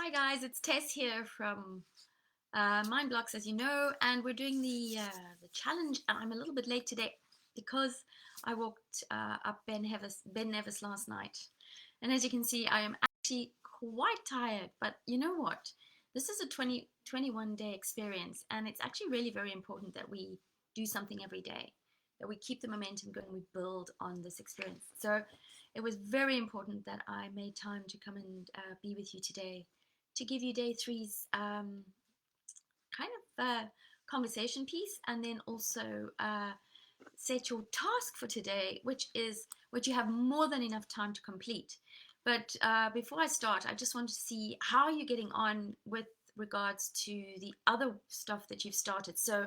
Hi guys, it's Tess here from Mind Blocks, as you know, and we're doing the challenge. I'm a little bit late today because I walked up Ben Nevis last night, and as you can see, I am actually quite tired. But you know what? This is a 21 day experience, and it's actually really very important that we do something every day, that we keep the momentum going, we build on this experience. So it was very important that I made time to come and be with you today to give you day three's kind of conversation piece, and then also set your task for today, which you have more than enough time to complete. But before I start, I just want to see how you're getting on with regards to the other stuff that you've started. So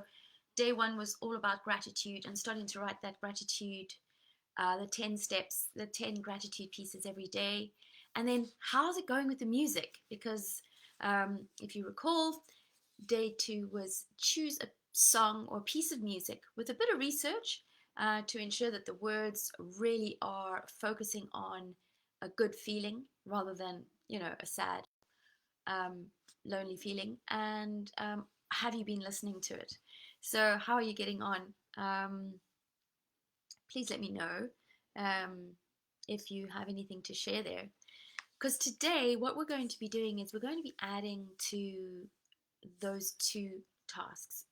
day one was all about gratitude and starting to write that gratitude, the 10 steps, the 10 gratitude pieces every day. And then how's it going with the music? Because if you recall, day two was choose a song or piece of music with a bit of research to ensure that the words really are focusing on a good feeling rather than, a sad, um, lonely feeling. And have you been listening to it? So, how are you getting on? Please let me know um, if you have anything to share there. Because today, what we're going to be doing is we're going to be adding to those two tasks.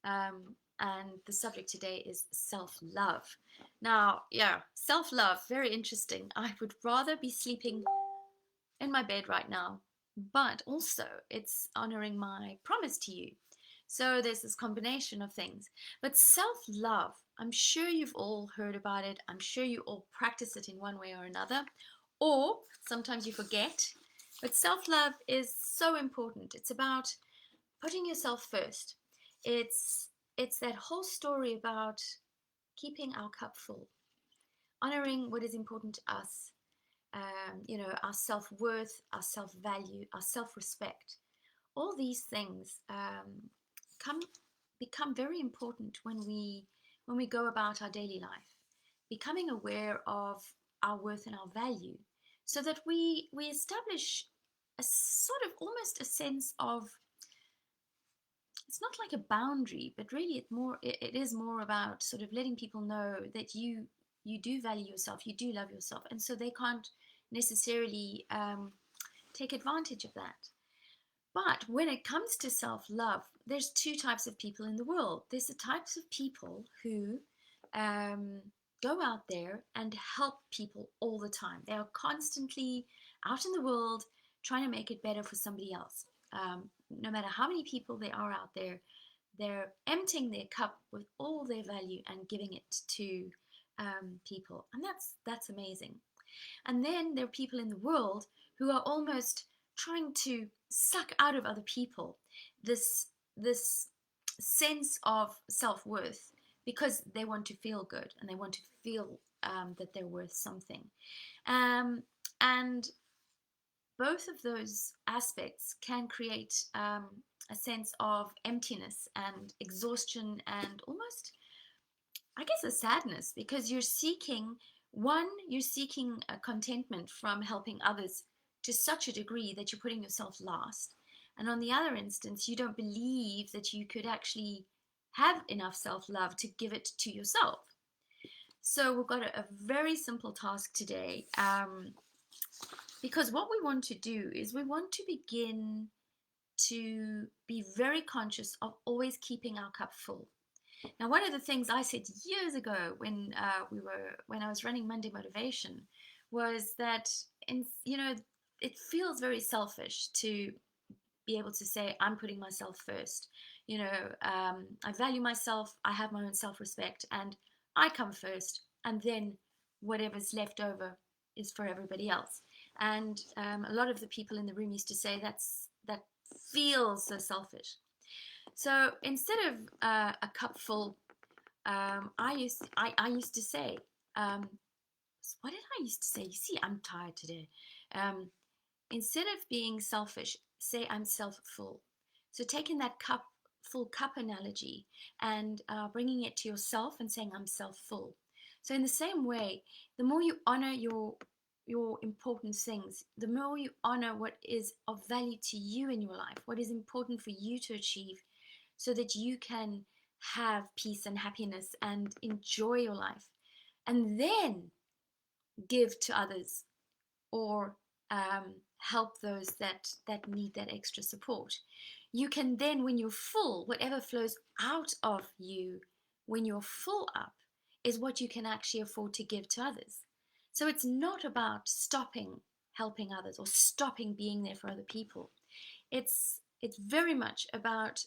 And the subject today is self love. Now, yeah, self love, very interesting. I would rather be sleeping in my bed right now, but also it's honoring my promise to you. So there's this combination of things. But self love, I'm sure you've all heard about it. I'm sure you all practice it in one way or another, or sometimes you forget. But self love is so important. It's about putting yourself first. It's that whole story about keeping our cup full, honoring what is important to us, our self-worth, our self-value, our self-respect. All these things come become very important when we go about our daily life, becoming aware of our worth and our value, so that we establish a sort of almost a sense of, it's not like a boundary, but really it is more about sort of letting people know that you do value yourself, you do love yourself, and so they can't necessarily take advantage of that. But when it comes to self-love, there's two types of people in the world. There's the types of people who um, go out there and help people all the time. They are constantly out in the world trying to make it better for somebody else. No matter how many people there are out there, they're emptying their cup with all their value and giving it to people, and that's amazing. And then there are people in the world who are almost trying to suck out of other people this sense of self-worth, because they want to feel good and they want to feel that they're worth something. And both of those aspects can create a sense of emptiness and exhaustion and almost, I guess, a sadness, because you're seeking a contentment from helping others to such a degree that you're putting yourself last. And on the other instance, you don't believe that you could actually have enough self love to give it to yourself. So we've got a very simple task today, because what we want to do is we want to begin to be very conscious of always keeping our cup full. Now, one of the things I said years ago when I was running Monday Motivation was that, it feels very selfish to be able to say I'm putting myself first. I value myself, I have my own self-respect, and I come first, and then whatever's left over is for everybody else. And a lot of the people in the room used to say that feels so selfish. So instead of a cup full, I used to say, what did I used to say? You see, I'm tired today. Instead of being selfish, say I'm self full. So taking that full cup analogy and bringing it to yourself and saying I'm self full. So in the same way, the more you honor your important things, the more you honor what is of value to you in your life, what is important for you to achieve, so that you can have peace and happiness and enjoy your life, and then give to others, or help those that need that extra support. You can then, when you're full, whatever flows out of you when you're full up is what you can actually afford to give to others. So it's not about stopping helping others or stopping being there for other people. It's very much about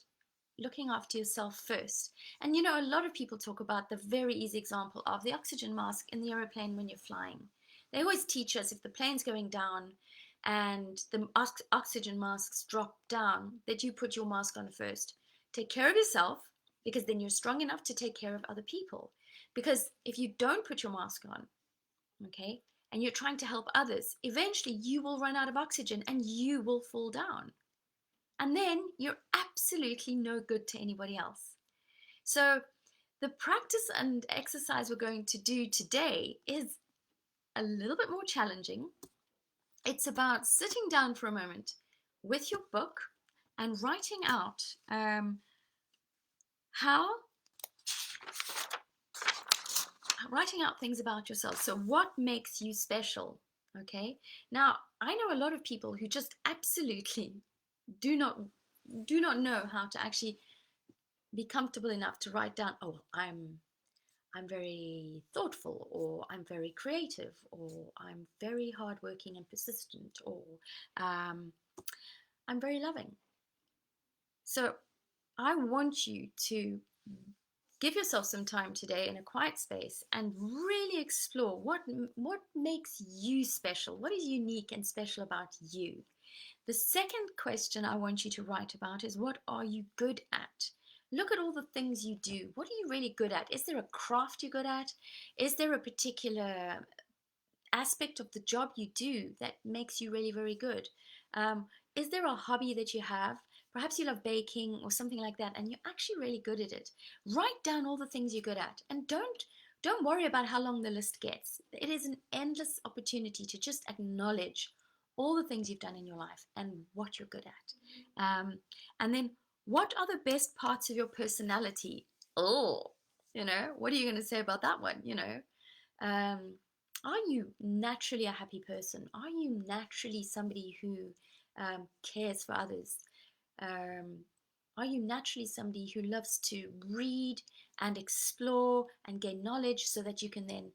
looking after yourself first. And you know, a lot of people talk about the very easy example of the oxygen mask in the aeroplane when you're flying. They always teach us, if the plane's going down and the oxygen masks drop down, that you put your mask on first. Take care of yourself, because then you're strong enough to take care of other people. Because if you don't put your mask on, okay, and you're trying to help others, eventually you will run out of oxygen and you will fall down. And then you're absolutely no good to anybody else. So the practice and exercise we're going to do today is a little bit more challenging. It's about sitting down for a moment with your book and writing out writing out things about yourself. So what makes you special? Okay. Now, I know a lot of people who just absolutely do not know how to actually be comfortable enough to write down, oh, I'm very thoughtful, or I'm very creative, or I'm very hardworking and persistent, or I'm very loving. So I want you to give yourself some time today in a quiet space and really explore what makes you special, what is unique and special about you. The second question I want you to write about is, what are you good at? Look at all the things you do. What are you really good at? Is there a craft you're good at? Is there a particular aspect of the job you do that makes you really very good? Is there a hobby that you have? Perhaps you love baking or something like that, and you're actually really good at it. Write down all the things you're good at, and don't worry about how long the list gets. It is an endless opportunity to just acknowledge all the things you've done in your life and what you're good at. And then, what are the best parts of your personality? Oh, what are you going to say about that one? Um, are you naturally a happy person? Are you naturally somebody who cares for others? Are you naturally somebody who loves to read and explore and gain knowledge so that you can then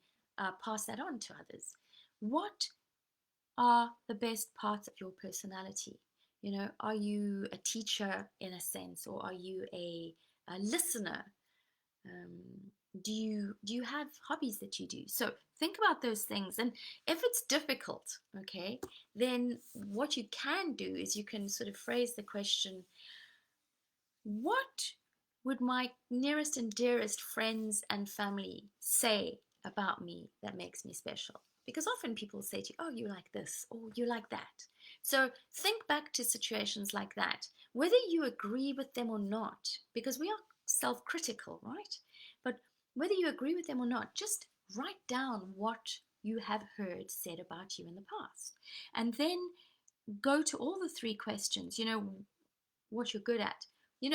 pass that on to others? What are the best parts of your personality? Are you a teacher in a sense, or are you a listener? Do you have hobbies that you do? So think about those things, and if it's difficult, okay, then what you can do is you can sort of phrase the question, what would my nearest and dearest friends and family say about me that makes me special? Because often people say to you, oh, you like this, or you like that. So think back to situations like that, whether you agree with them or not, because we are self-critical, right? But whether you agree with them or not, just write down what you have heard said about you in the past. And then go to all the three questions, what you're good at.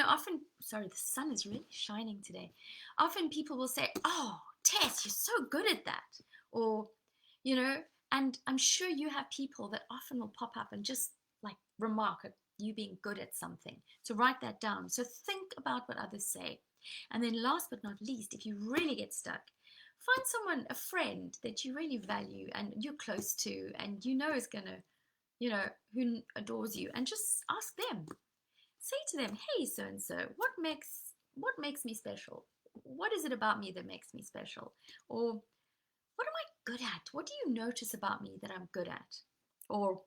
Often, sorry, the sun is really shining today. Often people will say, oh, Tess, you're so good at that. Or, and I'm sure you have people that often will pop up and just like remark at you being good at something. So write that down. So think about what others say. And then last but not least, if you really get stuck, find someone, a friend that you really value and you're close to and is going to, who adores you, and just ask them. Say to them, hey, so and so, what makes me special? What is it about me that makes me special? Or what am I good at? What do you notice about me that I'm good at? Or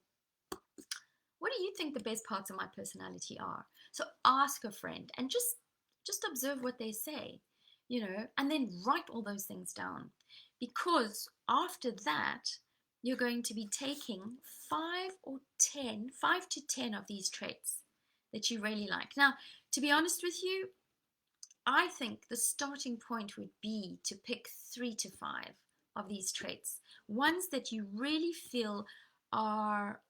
what do you think the best parts of my personality are? So ask a friend and just observe what they say, and then write all those things down. Because after that, you're going to be taking 5 to 10 of these traits that you really like. Now, to be honest with you, I think the starting point would be to pick 3 to 5 of these traits, ones that you really feel are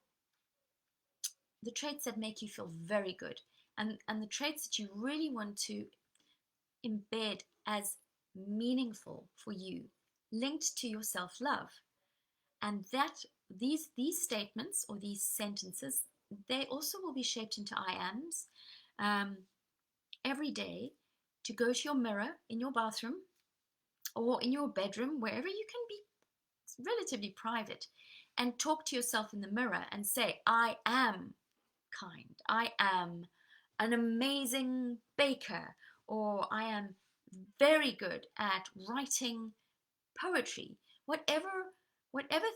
the traits that make you feel very good, and the traits that you really want to embed as meaningful for you, linked to your self-love. And that these statements or these sentences, they also will be shaped into I ams um, every day, to go to your mirror in your bathroom or in your bedroom, wherever you can be relatively private, and talk to yourself in the mirror and say, I am kind, I am an amazing baker, or I am very good at writing poetry. Whatever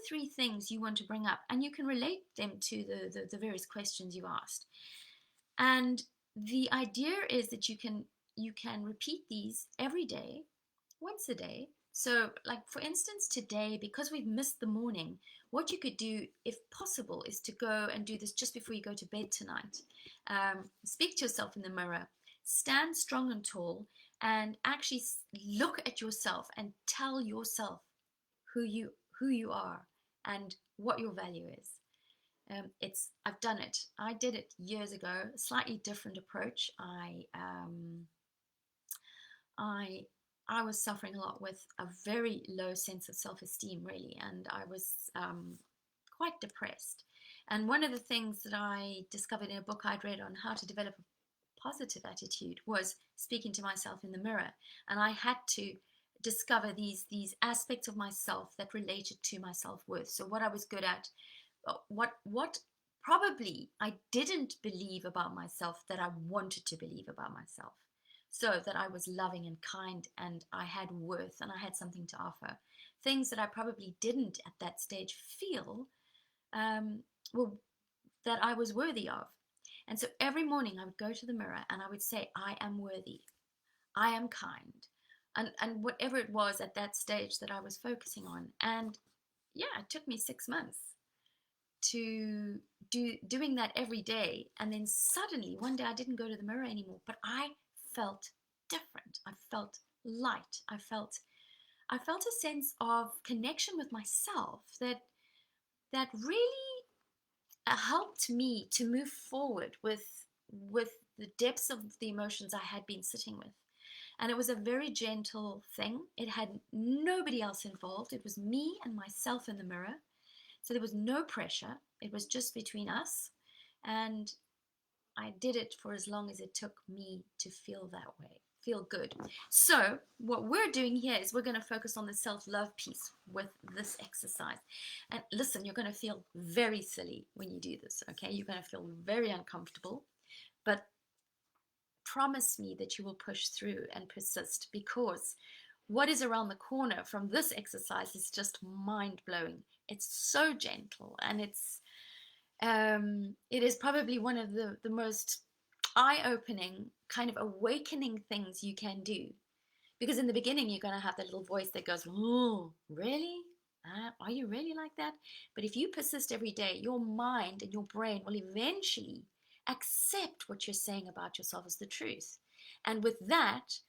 three things you want to bring up, and you can relate them to the various questions you asked. And the idea is that you can repeat these every day, once a day. So, like for instance, today, because we've missed the morning, what you could do, if possible, is to go and do this just before you go to bed tonight. Speak to yourself in the mirror, stand strong and tall, and actually look at yourself and tell yourself who you are and what your value is. I've done it. I did it years ago. A slightly different approach. I I was suffering a lot with a very low sense of self-esteem, really, and I was quite depressed. And one of the things that I discovered in a book I'd read on how to develop a positive attitude was speaking to myself in the mirror, and I had to discover these aspects of myself that related to my self-worth. So what I was good at, what probably I didn't believe about myself that I wanted to believe about myself. So that I was loving and kind and I had worth and I had something to offer. Things that I probably didn't at that stage feel well, that I was worthy of. And so every morning I would go to the mirror and I would say, I am worthy, I am kind, and whatever it was at that stage that I was focusing on. And yeah, it took me 6 months to doing that every day. And then suddenly one day I didn't go to the mirror anymore, but I felt different. I felt light. I felt a sense of connection with myself that really helped me to move forward with the depths of the emotions I had been sitting with. And it was a very gentle thing. It had nobody else involved. It was me and myself in the mirror. So there was no pressure. It was just between us. And I did it for as long as it took me to feel that way, feel good. So what we're doing here is we're going to focus on the self-love piece with this exercise. And listen, you're going to feel very silly when you do this, okay? You're going to feel very uncomfortable, but promise me that you will push through and persist, because what is around the corner from this exercise is just mind-blowing. It's so gentle, and it is probably one of the most eye-opening, kind of awakening things you can do. Because in the beginning, you're going to have that little voice that goes, oh, really? Are you really like that? But if you persist every day, your mind and your brain will eventually accept what you're saying about yourself as the truth. And with that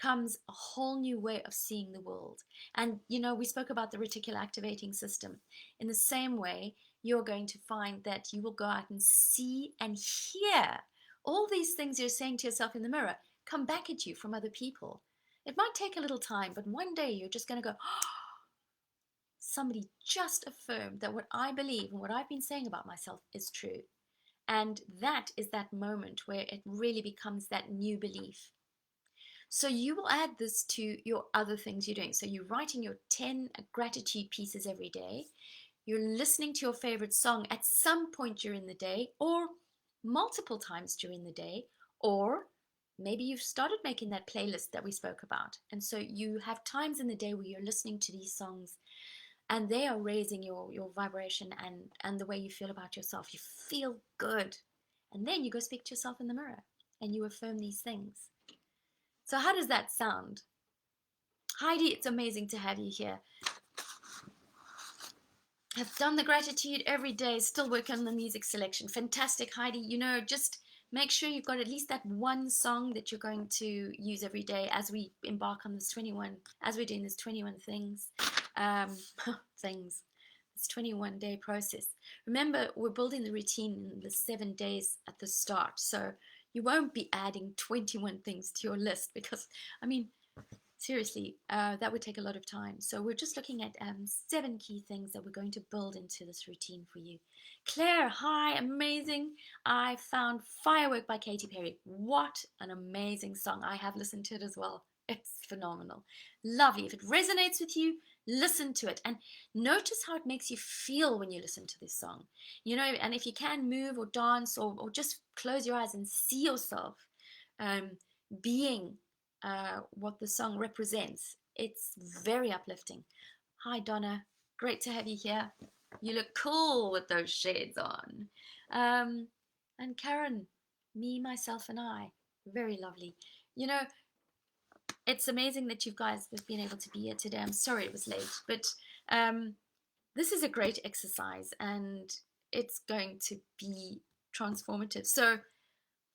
comes a whole new way of seeing the world. And, we spoke about the reticular activating system. In the same way, you're going to find that you will go out and see and hear all these things you're saying to yourself in the mirror come back at you from other people. It might take a little time, but one day you're just going to go, oh, somebody just affirmed that what I believe and what I've been saying about myself is true. And that is that moment where it really becomes that new belief. So you will add this to your other things you're doing. So you're writing your 10 gratitude pieces every day. You're listening to your favorite song at some point during the day, or multiple times during the day, or maybe you've started making that playlist that we spoke about. And so you have times in the day where you're listening to these songs and they are raising your vibration and the way you feel about yourself. You feel good. And then you go speak to yourself in the mirror and you affirm these things. So how does that sound? Heidi, it's amazing to have you here. I've done the gratitude every day, still working on the music selection. Fantastic, Heidi. Just make sure you've got at least that one song that you're going to use every day as we embark on this 21, as we're doing this 21 things. things. It's 21-day process. Remember, we're building the routine in the 7 days at the start. So you won't be adding 21 things to your list because, I mean, seriously, that would take a lot of time. So we're just looking at 7 key things that we're going to build into this routine for you. Claire, hi, amazing. I found Firework by Katy Perry. What an amazing song. I have listened to it as well. It's phenomenal. Lovely. If it resonates with you, listen to it and notice how it makes you feel when you listen to this song. You know, and if you can move or dance or just close your eyes and see yourself being what the song represents. It's very uplifting. Hi, Donna. Great to have you here. You look cool with those shades on. And Karen, me, myself, and I. Very lovely. You know, it's amazing that you guys have been able to be here today. I'm sorry it was late, but this is a great exercise and it's going to be transformative. So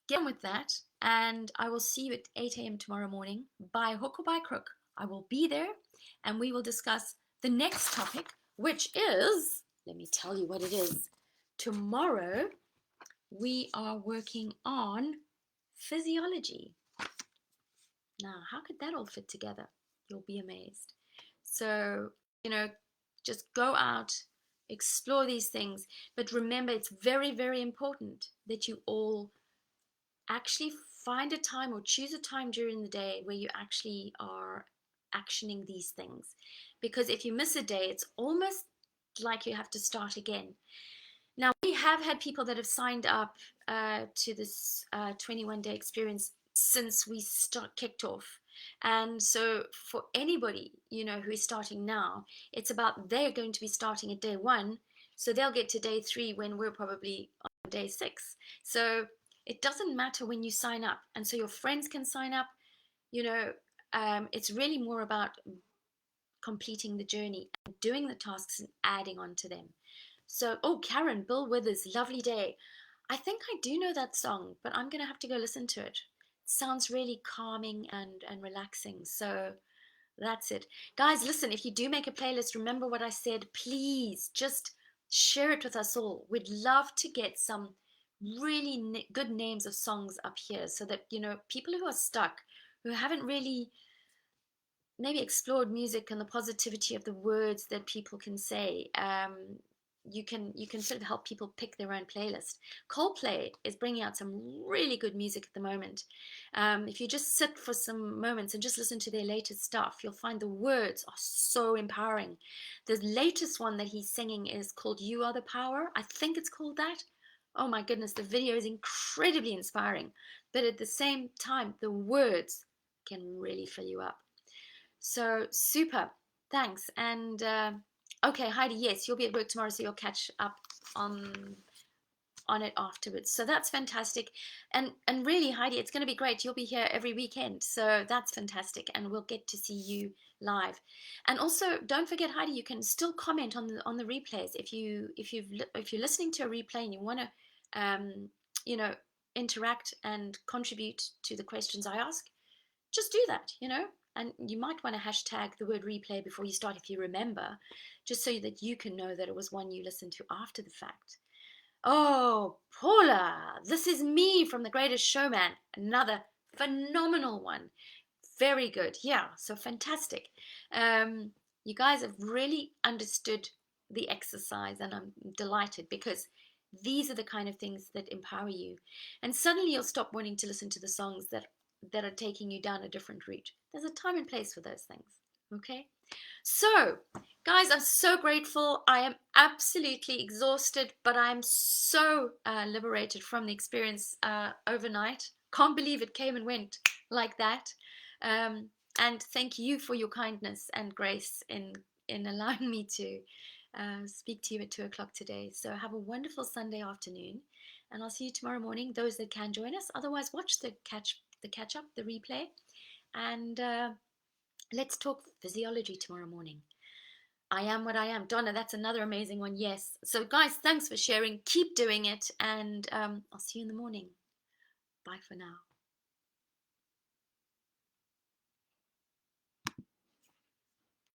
get on with that, and I will see you at 8 a.m. tomorrow morning. By hook or by crook, I will be there, and we will discuss the next topic, which is, let me tell you what it is. Tomorrow, we are working on physiology. Now, how could that all fit together? You'll be amazed. So, you know, just go out, explore these things, but remember, it's very, very important that you all actually find a time or choose a time during the day where you actually are actioning these things. Because if you miss a day, it's almost like you have to start again. Now, we have had people that have signed up to this 21-day experience since we kicked off. And so for anybody, you know, who is starting now, it's about they're going to be starting at day 1. So they'll get to day 3 when we're probably on day 6. So it doesn't matter when you sign up. And so your friends can sign up. You know, it's really more about completing the journey and doing the tasks and adding on to them. So, oh, Karen, Bill Withers, Lovely Day. I think I do know that song, but I'm going to have to go listen to it. It sounds really calming and relaxing. So that's it. Guys, listen, if you do make a playlist, remember what I said. Please just share it with us all. We'd love to get some really good names of songs up here so that, you know, people who are stuck, who haven't really maybe explored music and the positivity of the words that people can say, you can sort of help people pick their own playlist. Coldplay is bringing out some really good music at the moment. If you just sit for some moments and just listen to their latest stuff, you'll find the words are so empowering. The latest one that he's singing is called You Are the Power. I think it's called that. Oh my goodness, the video is incredibly inspiring, but at the same time, the words can really fill you up. So super, thanks. And okay, Heidi, yes, you'll be at work tomorrow, so you'll catch up on it afterwards. So that's fantastic. And really, Heidi, it's going to be great. You'll be here every weekend, so that's fantastic, and we'll get to see you live. And also, don't forget, Heidi, you can still comment on the replays if you're listening to a replay and you want to you know, interact and contribute to the questions I ask. Just do that, you know. And you might want to hashtag the word replay before you start if you remember, just so that you can know that it was one you listened to after the fact. Oh, Paula, this is me from The Greatest Showman. Another phenomenal one. Very good. Yeah, so fantastic. You guys have really understood the exercise, and I'm delighted because these are the kind of things that empower you. And suddenly you'll stop wanting to listen to the songs that are taking you down a different route. There's a time and place for those things. Okay? So, guys, I'm so grateful. I am absolutely exhausted, but I'm so liberated from the experience overnight. Can't believe it came and went like that. And thank you for your kindness and grace in allowing me to speak to you at 2 o'clock today. So have a wonderful Sunday afternoon, and I'll see you tomorrow morning, those that can join us. Otherwise, watch the catch up, the replay, and let's talk physiology tomorrow morning. I am what I am. Donna, that's another amazing one. Yes. So guys, thanks for sharing. Keep doing it, and I'll see you in the morning. Bye for now.